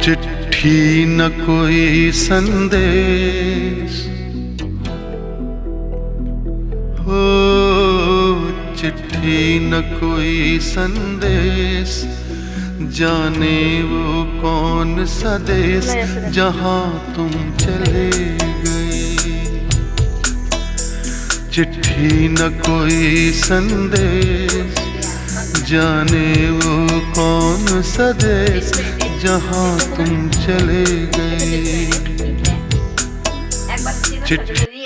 चिट्ठी न कोई संदेश हो, चिट्ठी न कोई संदेश, जाने वो कौन सा देश जहाँ तुम चले गए। चिट्ठी न कोई संदेश, जाने वो कौन सा देश जहाँ तुम चले गए। चिट्ठी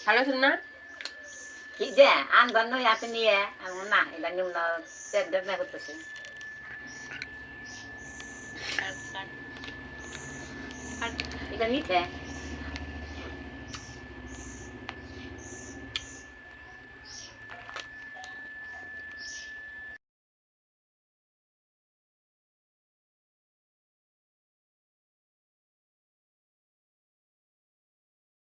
ভালো ছিল না কি যে আনবান আছে নিয়ে না এটা নিম্ন না করতেছে এটা নিতে